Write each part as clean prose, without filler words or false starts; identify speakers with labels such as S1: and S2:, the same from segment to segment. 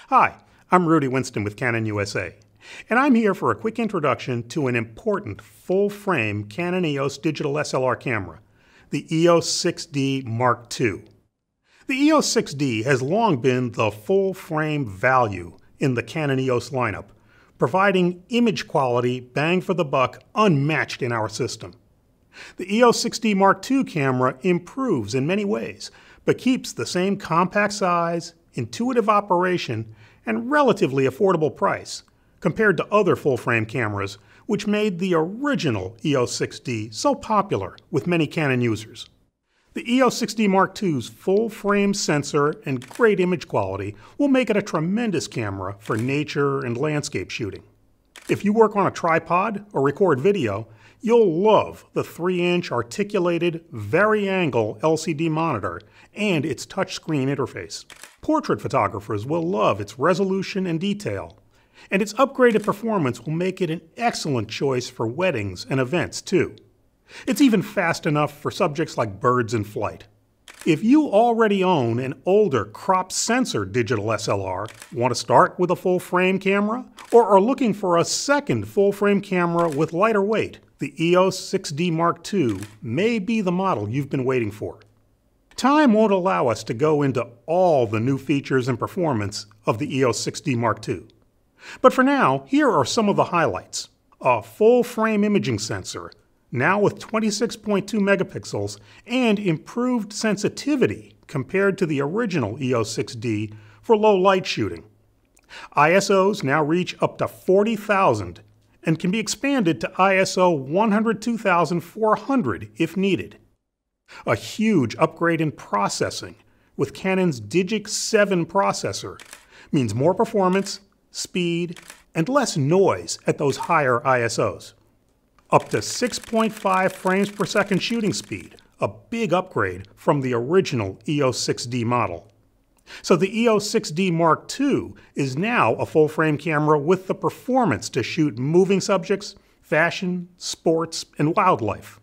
S1: Hi, I'm Rudy Winston with Canon USA, and I'm here for a quick introduction to an important full-frame Canon EOS digital SLR camera, the EOS 6D Mark II. The EOS 6D has long been the full-frame value in the Canon EOS lineup, providing image quality bang for the buck unmatched in our system. The EOS 6D Mark II camera improves in many ways, but keeps the same compact size, intuitive operation, and relatively affordable price compared to other full-frame cameras, which made the original EOS 6D so popular with many Canon users. The EOS 6D Mark II's full-frame sensor and great image quality will make it a tremendous camera for nature and landscape shooting. If you work on a tripod or record video, you'll love the 3-inch articulated, vari-angle LCD monitor and its touchscreen interface. Portrait photographers will love its resolution and detail, and its upgraded performance will make it an excellent choice for weddings and events too. It's even fast enough for subjects like birds in flight. If you already own an older crop sensor digital SLR, want to start with a full-frame camera, or are looking for a second full-frame camera with lighter weight, the EOS 6D Mark II may be the model you've been waiting for. Time won't allow us to go into all the new features and performance of the EOS 6D Mark II. But for now, here are some of the highlights. A full-frame imaging sensor, now with 26.2 megapixels and improved sensitivity compared to the original EOS 6D for low light shooting. ISOs now reach up to 40,000 and can be expanded to ISO 102,400 if needed. A huge upgrade in processing with Canon's Digic 7 processor means more performance, speed, and less noise at those higher ISOs. Up to 6.5 frames per second shooting speed, a big upgrade from the original EOS 6D model. So the EOS 6D Mark II is now a full-frame camera with the performance to shoot moving subjects, fashion, sports, and wildlife.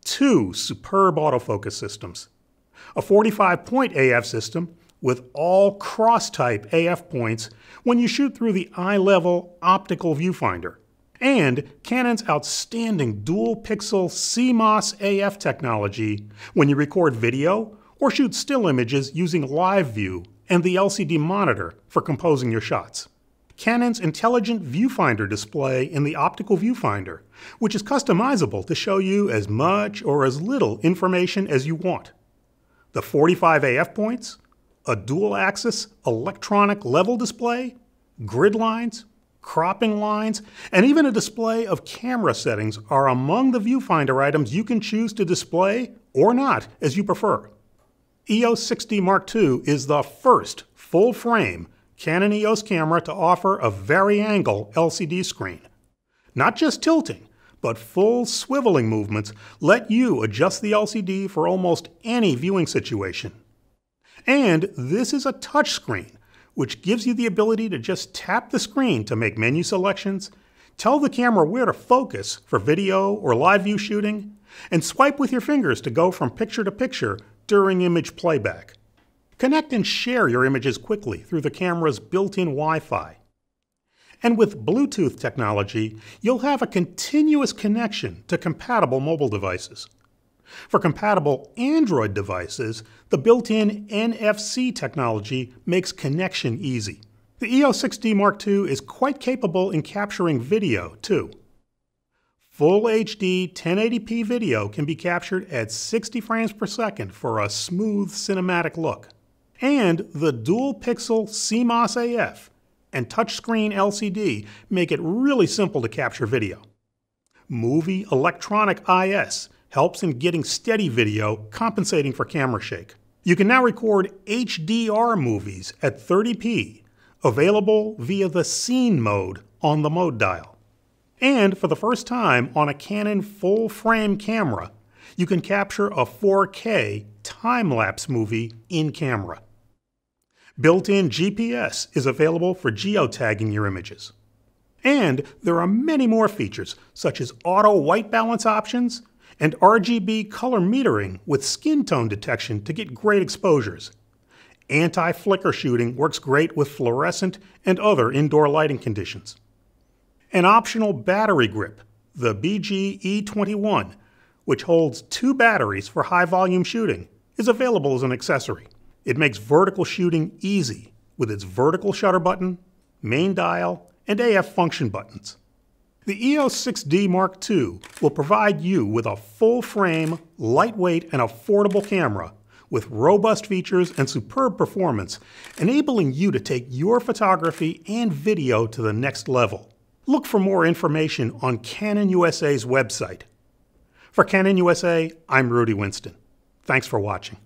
S1: 2 superb autofocus systems. A 45-point AF system with all cross-type AF points when you shoot through the eye-level optical viewfinder. And Canon's outstanding dual-pixel CMOS AF technology when you record video or shoot still images using Live View and the LCD monitor for composing your shots. Canon's intelligent viewfinder display in the optical viewfinder, which is customizable to show you as much or as little information as you want. The 45 AF points, a dual-axis electronic level display, grid lines, cropping lines, and even a display of camera settings are among the viewfinder items you can choose to display or not as you prefer. EOS 6D Mark II is the first full-frame Canon EOS camera to offer a vari-angle LCD screen. Not just tilting, but full swiveling movements let you adjust the LCD for almost any viewing situation. And this is a touchscreen, which gives you the ability to just tap the screen to make menu selections, tell the camera where to focus for video or live view shooting, and swipe with your fingers to go from picture to picture during image playback. Connect and share your images quickly through the camera's built-in Wi-Fi. And with Bluetooth technology, you'll have a continuous connection to compatible mobile devices. For compatible Android devices, the built-in NFC technology makes connection easy. The EOS 6D Mark II is quite capable in capturing video, too. Full HD 1080p video can be captured at 60 frames per second for a smooth cinematic look. And the dual-pixel CMOS AF and touchscreen LCD make it really simple to capture video. Movie Electronic IS helps in getting steady video, compensating for camera shake. You can now record HDR movies at 30p, available via the Scene mode on the mode dial. And for the first time on a Canon full-frame camera, you can capture a 4K time-lapse movie in camera. Built-in GPS is available for geotagging your images. And there are many more features, such as auto white balance options and RGB color metering with skin tone detection to get great exposures. Anti-flicker shooting works great with fluorescent and other indoor lighting conditions. An optional battery grip, the BG-E21, which holds 2 batteries for high-volume shooting, is available as an accessory. It makes vertical shooting easy with its vertical shutter button, main dial, and AF function buttons. The EOS 6D Mark II will provide you with a full-frame, lightweight, and affordable camera with robust features and superb performance, enabling you to take your photography and video to the next level. Look for more information on Canon USA's website. For Canon USA, I'm Rudy Winston. Thanks for watching.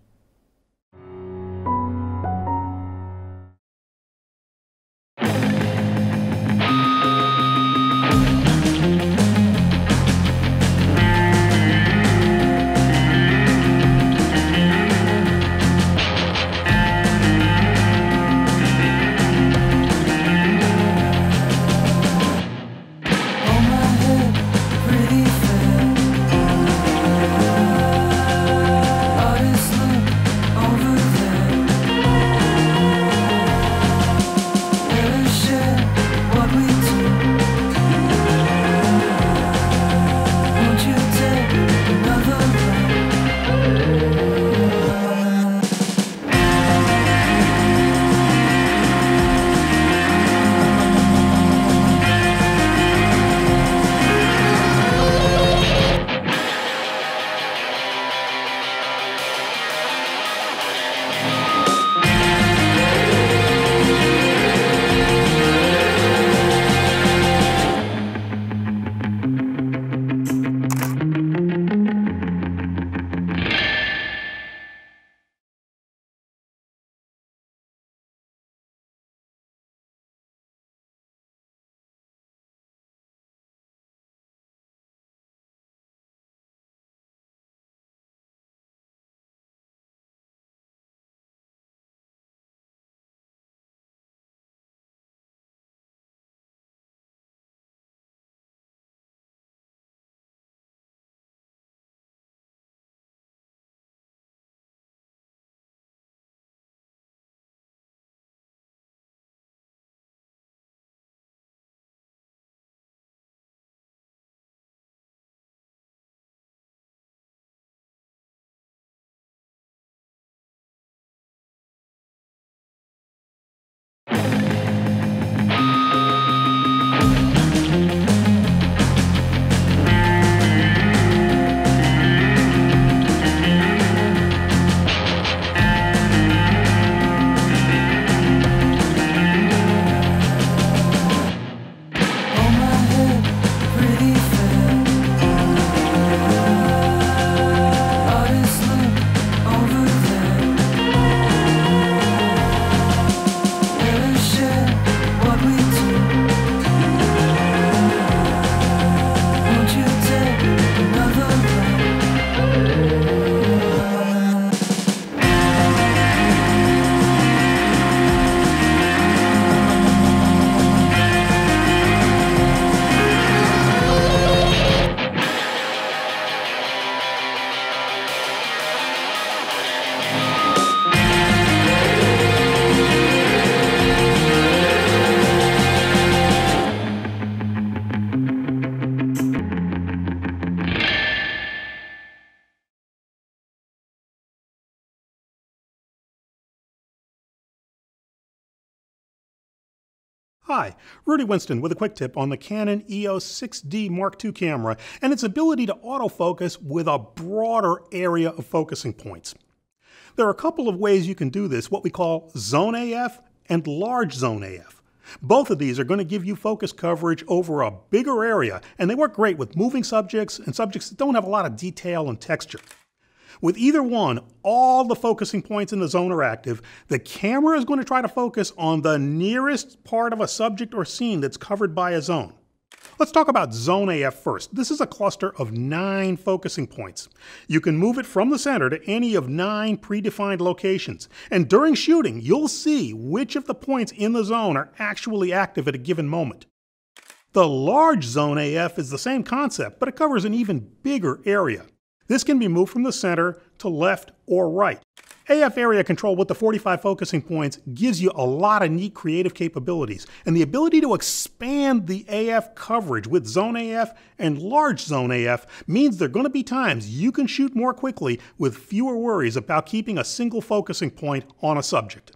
S1: Hi, Rudy Winston with a quick tip on the Canon EOS 6D Mark II camera and its ability to autofocus with a broader area of focusing points. There are a couple of ways you can do this, what we call Zone AF and Large Zone AF. Both of these are going to give you focus coverage over a bigger area, and they work great with moving subjects and subjects that don't have a lot of detail and texture. With either one, all the focusing points in the zone are active. The camera is going to try to focus on the nearest part of a subject or scene that's covered by a zone. Let's talk about Zone AF first. This is a cluster of 9 focusing points. You can move it from the center to any of 9 predefined locations. And during shooting, you'll see which of the points in the zone are actually active at a given moment. The Large Zone AF is the same concept, but it covers an even bigger area. This can be moved from the center to left or right. AF area control with the 45 focusing points gives you a lot of neat creative capabilities, and the ability to expand the AF coverage with Zone AF and Large Zone AF means there are going to be times you can shoot more quickly with fewer worries about keeping a single focusing point on a subject.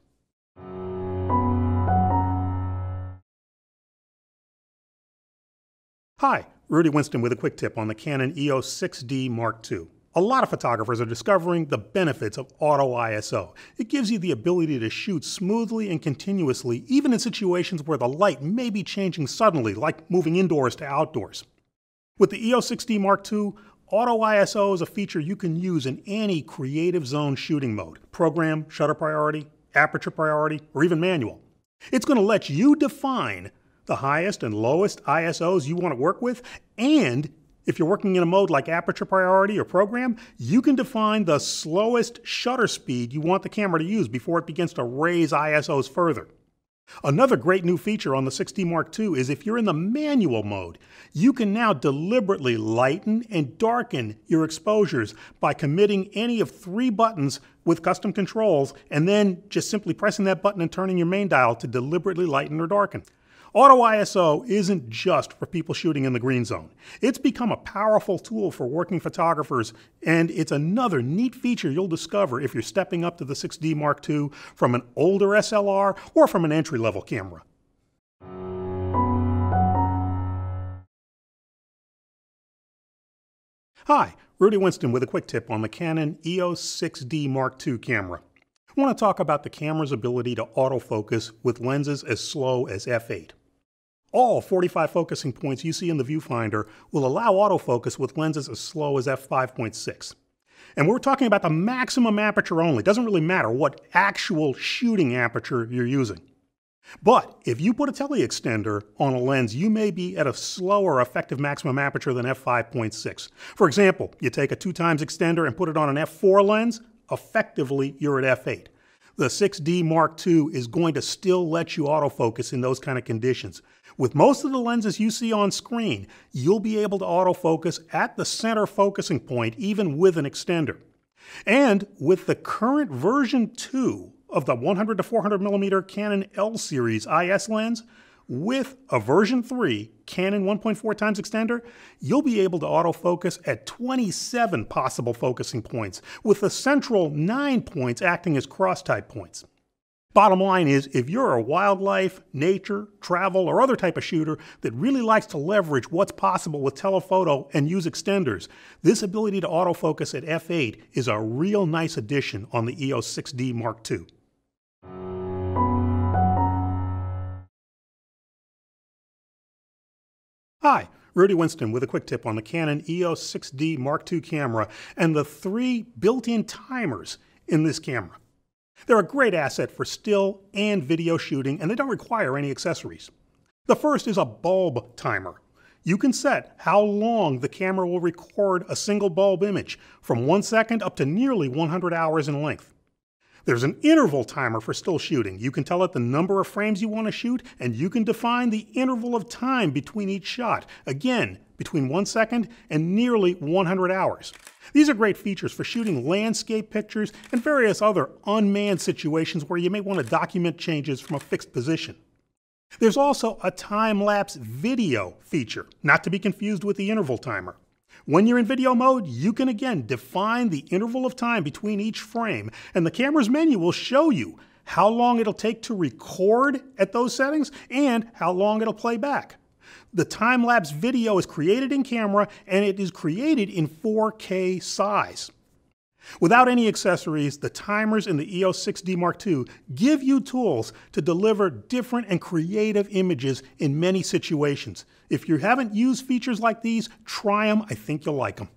S1: Hi, Rudy Winston with a quick tip on the Canon EOS 6D Mark II. A lot of photographers are discovering the benefits of auto ISO. It gives you the ability to shoot smoothly and continuously, even in situations where the light may be changing suddenly, like moving indoors to outdoors. With the EOS 6D Mark II, auto ISO is a feature you can use in any creative zone shooting mode: program, shutter priority, aperture priority, or even manual. It's going to let you define the highest and lowest ISOs you want to work with, and if you're working in a mode like aperture priority or program, you can define the slowest shutter speed you want the camera to use before it begins to raise ISOs further. Another great new feature on the 6D Mark II is if you're in the manual mode, you can now deliberately lighten and darken your exposures by committing any of 3 buttons with custom controls and then just simply pressing that button and turning your main dial to deliberately lighten or darken. Auto ISO isn't just for people shooting in the green zone. It's become a powerful tool for working photographers, and it's another neat feature you'll discover if you're stepping up to the 6D Mark II from an older SLR or from an entry-level camera. Hi, Rudy Winston with a quick tip on the Canon EOS 6D Mark II camera. I want to talk about the camera's ability to autofocus with lenses as slow as f8. All 45 focusing points you see in the viewfinder will allow autofocus with lenses as slow as f5.6. And we're talking about the maximum aperture only. It doesn't really matter what actual shooting aperture you're using. But if you put a teleextender on a lens, you may be at a slower effective maximum aperture than f5.6. For example, you take a 2x extender and put it on an f4 lens, effectively you're at f8. The 6D Mark II is going to still let you autofocus in those kind of conditions. With most of the lenses you see on screen, you'll be able to autofocus at the center focusing point even with an extender. And with the current version 2 of the 100 to 400mm Canon L series IS lens, with a version 3 Canon 1.4x extender, you'll be able to autofocus at 27 possible focusing points, with the central 9 points acting as cross-type points. Bottom line is, if you're a wildlife, nature, travel, or other type of shooter that really likes to leverage what's possible with telephoto and use extenders, this ability to autofocus at f8 is a real nice addition on the EOS 6D Mark II. Hi, Rudy Winston with a quick tip on the Canon EOS 6D Mark II camera and the 3 built-in timers in this camera. They're a great asset for still and video shooting, and they don't require any accessories. The first is a bulb timer. You can set how long the camera will record a single bulb image, from 1 second up to nearly 100 hours in length. There's an interval timer for still shooting. You can tell it the number of frames you want to shoot, and you can define the interval of time between each shot, again, between 1 second and nearly 100 hours. These are great features for shooting landscape pictures and various other unmanned situations where you may want to document changes from a fixed position. There's also a time-lapse video feature, not to be confused with the interval timer. When you're in video mode, you can again define the interval of time between each frame, and the camera's menu will show you how long it'll take to record at those settings and how long it'll play back. The time-lapse video is created in camera, and it is created in 4K size. Without any accessories, the timers in the EOS 6D Mark II give you tools to deliver different and creative images in many situations. If you haven't used features like these, try them. I think you'll like them.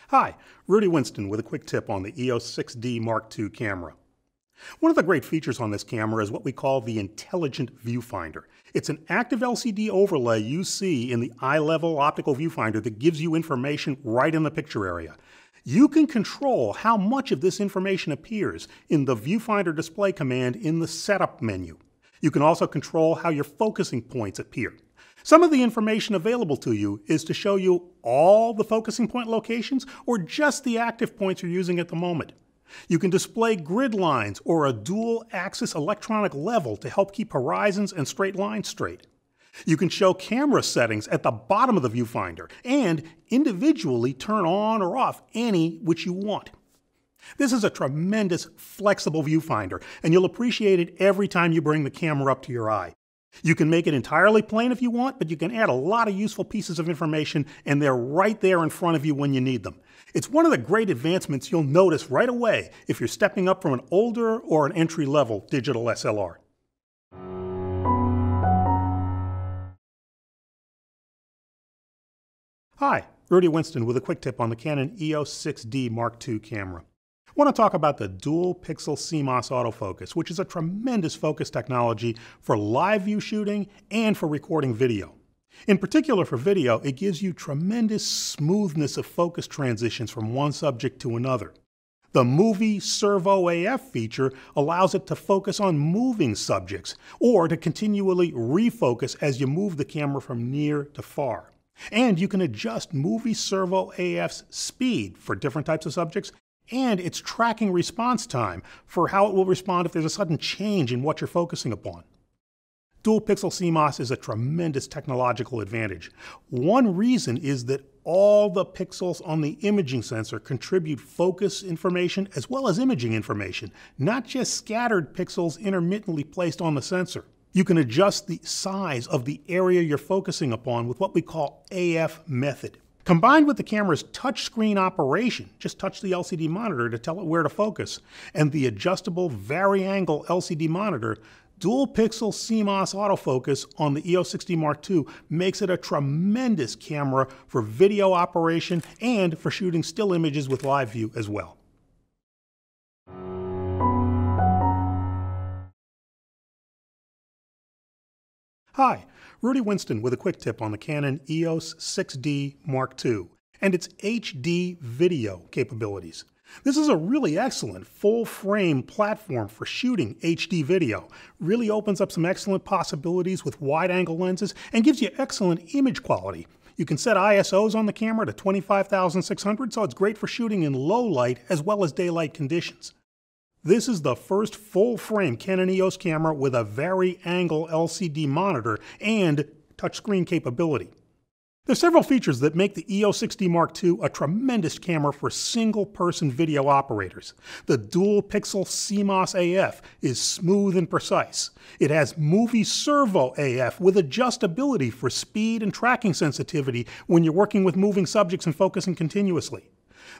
S1: Hi, Rudy Winston with a quick tip on the EOS 6D Mark II camera. One of the great features on this camera is what we call the Intelligent Viewfinder. It's an active LCD overlay you see in the eye-level optical viewfinder that gives you information right in the picture area. You can control how much of this information appears in the Viewfinder Display command in the Setup menu. You can also control how your focusing points appear. Some of the information available to you is to show you all the focusing point locations or just the active points you're using at the moment. You can display grid lines or a dual-axis electronic level to help keep horizons and straight lines straight. You can show camera settings at the bottom of the viewfinder and individually turn on or off any which you want. This is a tremendous flexible viewfinder, and you'll appreciate it every time you bring the camera up to your eye. You can make it entirely plain if you want, but you can add a lot of useful pieces of information, and they're right there in front of you when you need them. It's one of the great advancements you'll notice right away if you're stepping up from an older or an entry-level digital SLR. Hi, Rudy Winston with a quick tip on the Canon EOS 6D Mark II camera. I want to talk about the dual pixel CMOS autofocus, which is a tremendous focus technology for live view shooting and for recording video. In particular for video, it gives you tremendous smoothness of focus transitions from one subject to another. The Movie Servo AF feature allows it to focus on moving subjects or to continually refocus as you move the camera from near to far. And you can adjust Movie Servo AF's speed for different types of subjects and its tracking response time for how it will respond if there's a sudden change in what you're focusing upon. Dual pixel CMOS is a tremendous technological advantage. One reason is that all the pixels on the imaging sensor contribute focus information as well as imaging information, not just scattered pixels intermittently placed on the sensor. You can adjust the size of the area you're focusing upon with what we call AF method. Combined with the camera's touchscreen operation, just touch the LCD monitor to tell it where to focus, and the adjustable vari-angle LCD monitor, dual pixel CMOS autofocus on the EOS 6D Mark II makes it a tremendous camera for video operation and for shooting still images with live view as well. Hi, Rudy Winston with a quick tip on the Canon EOS 6D Mark II and its HD video capabilities. This is a really excellent full-frame platform for shooting HD video. Really opens up some excellent possibilities with wide-angle lenses and gives you excellent image quality. You can set ISOs on the camera to 25,600, so it's great for shooting in low light as well as daylight conditions. This is the first full-frame Canon EOS camera with a vari-angle LCD monitor and touchscreen capability. There are several features that make the EOS 6D Mark II a tremendous camera for single-person video operators. The dual-pixel CMOS AF is smooth and precise. It has Movie Servo AF with adjustability for speed and tracking sensitivity when you're working with moving subjects and focusing continuously.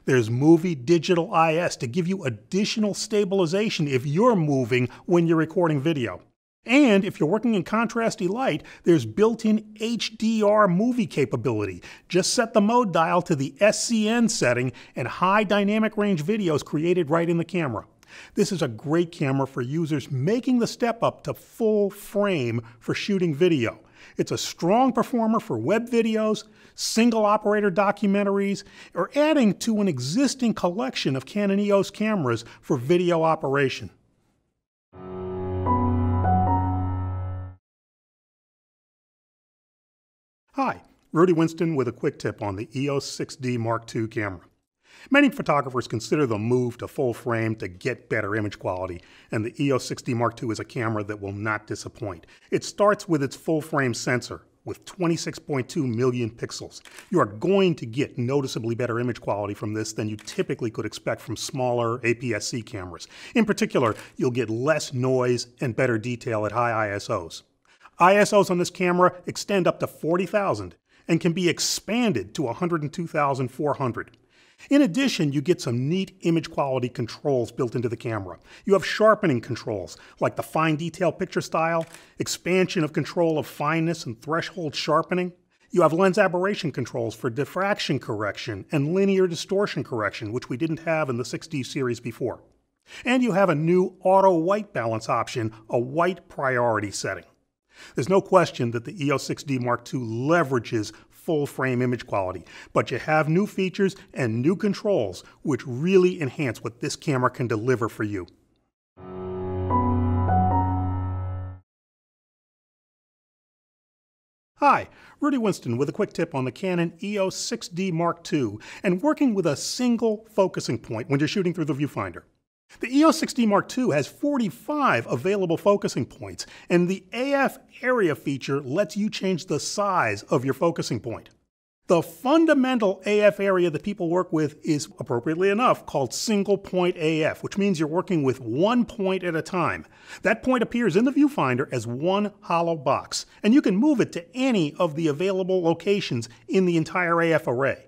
S1: There's Movie Digital IS to give you additional stabilization if you're moving when you're recording video. And if you're working in contrasty light, there's built-in HDR movie capability. Just set the mode dial to the SCN setting and high dynamic range video is created right in the camera. This is a great camera for users making the step up to full frame for shooting video. It's a strong performer for web videos, single operator documentaries, or adding to an existing collection of Canon EOS cameras for video operation. Hi, Rudy Winston with a quick tip on the EOS 6D Mark II camera. Many photographers consider the move to full frame to get better image quality, and the EOS 6D Mark II is a camera that will not disappoint. It starts with its full frame sensor with 26.2 million pixels. You are going to get noticeably better image quality from this than you typically could expect from smaller APS-C cameras. In particular, you'll get less noise and better detail at high ISOs. ISOs on this camera extend up to 40,000 and can be expanded to 102,400. In addition, you get some neat image quality controls built into the camera. You have sharpening controls, like the fine detail picture style, expansion of control of fineness and threshold sharpening. You have lens aberration controls for diffraction correction and linear distortion correction, which we didn't have in the 6D series before. And you have a new auto white balance option, a white priority setting. There's no question that the EOS 6D Mark II leverages full-frame image quality, but you have new features and new controls which really enhance what this camera can deliver for you. Hi, Rudy Winston with a quick tip on the Canon EOS 6D Mark II and working with a single focusing point when you're shooting through the viewfinder. The EOS 6D Mark II has 45 available focusing points, and the AF area feature lets you change the size of your focusing point. The fundamental AF area that people work with is, appropriately enough, called single point AF, which means you're working with one point at a time. That point appears in the viewfinder as one hollow box, and you can move it to any of the available locations in the entire AF array.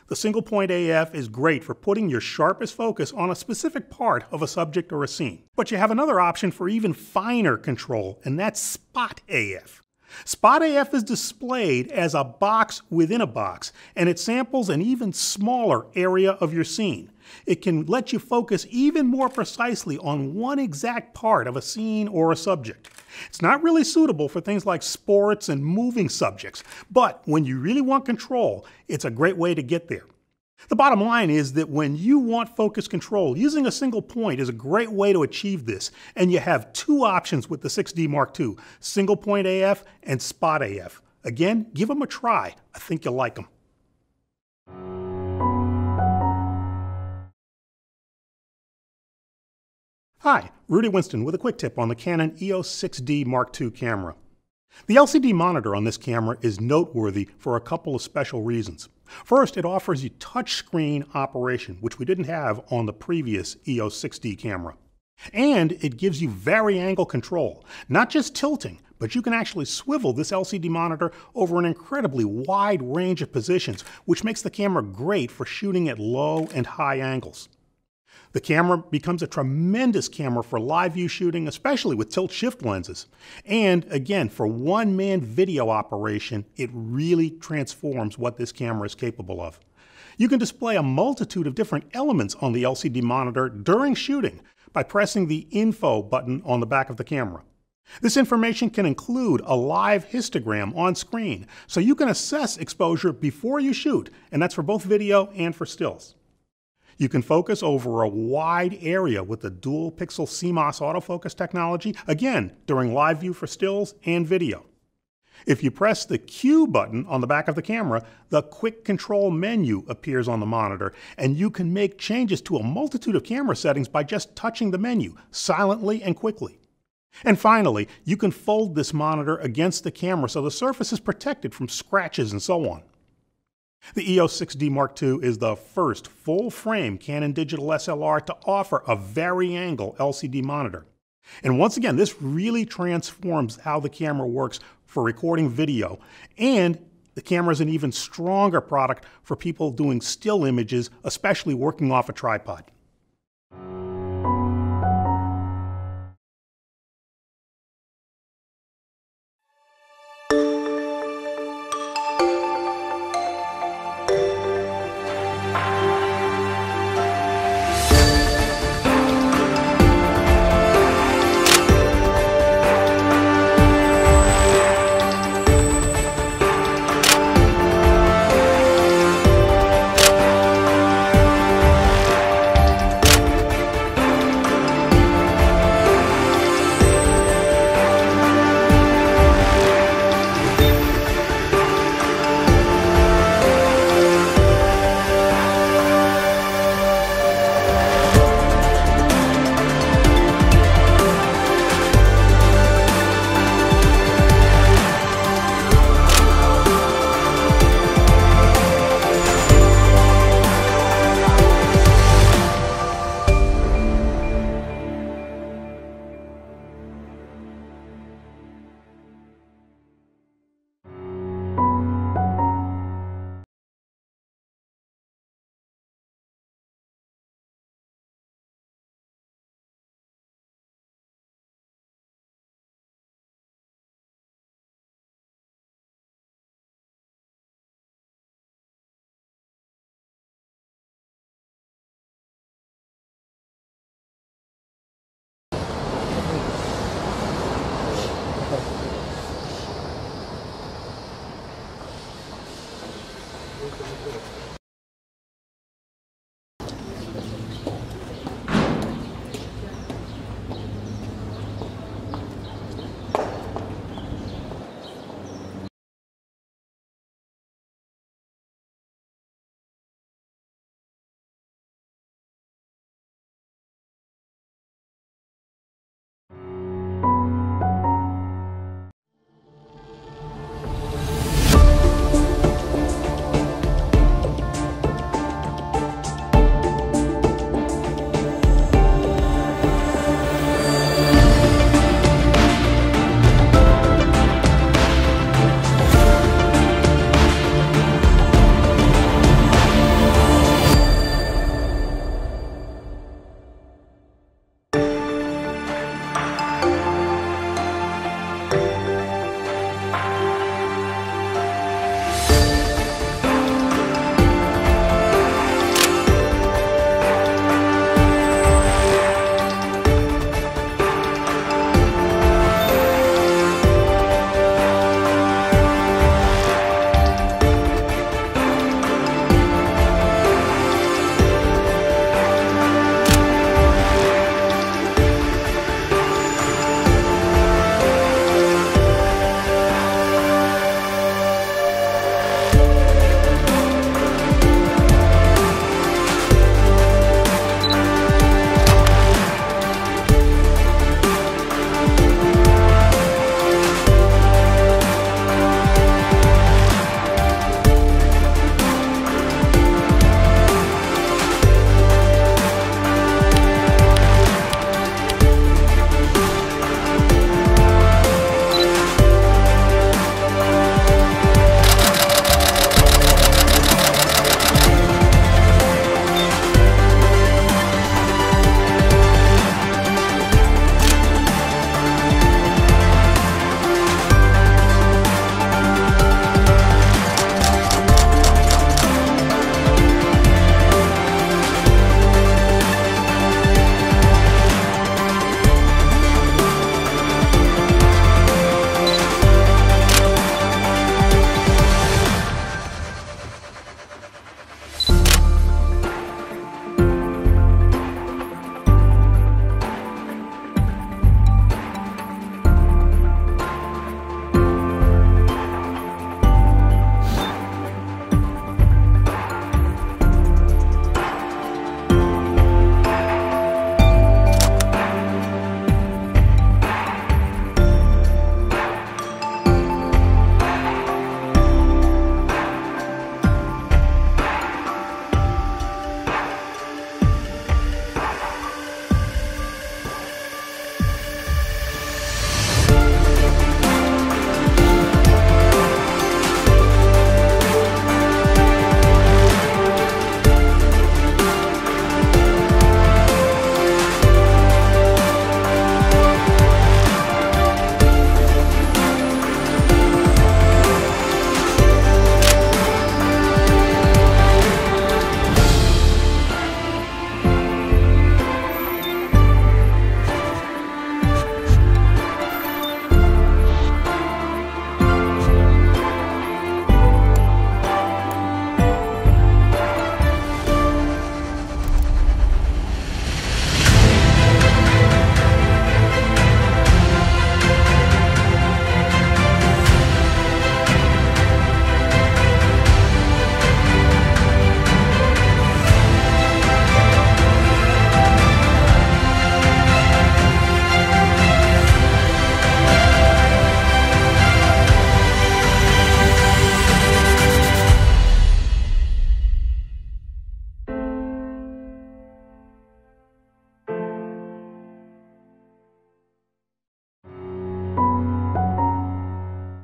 S1: The single point AF is great for putting your sharpest focus on a specific part of a subject or a scene. But you have another option for even finer control, and that's spot AF. Spot AF is displayed as a box within a box, and it samples an even smaller area of your scene. It can let you focus even more precisely on one exact part of a scene or a subject. It's not really suitable for things like sports and moving subjects, but when you really want control, it's a great way to get there. The bottom line is that when you want focus control, using a single point is a great way to achieve this, and you have two options with the 6D Mark II, single point AF and spot AF. Again, give them a try. I think you'll like them. Hi, Rudy Winston with a quick tip on the Canon EOS 6D Mark II camera. The LCD monitor on this camera is noteworthy for a couple of special reasons. First, it offers you touchscreen operation, which we didn't have on the previous EOS 6D camera. And it gives you vari-angle control, not just tilting, but you can actually swivel this LCD monitor over an incredibly wide range of positions, which makes the camera great for shooting at low and high angles. The camera becomes a tremendous camera for live view shooting, especially with tilt-shift lenses. And again, for one-man video operation, it really transforms what this camera is capable of. You can display a multitude of different elements on the LCD monitor during shooting by pressing the Info button on the back of the camera. This information can include a live histogram on screen, so you can assess exposure before you shoot, and that's for both video and for stills. You can focus over a wide area with the dual pixel CMOS autofocus technology, again, during live view for stills and video. If you press the Q button on the back of the camera, the quick control menu appears on the monitor, and you can make changes to a multitude of camera settings by just touching the menu, silently and quickly. And finally, you can fold this monitor against the camera so the surface is protected from scratches and so on. The EOS 6D Mark II is the first full-frame Canon digital SLR to offer a vari-angle LCD monitor. And once again, this really transforms how the camera works for recording video, and the camera is an even stronger product for people doing still images, especially working off a tripod.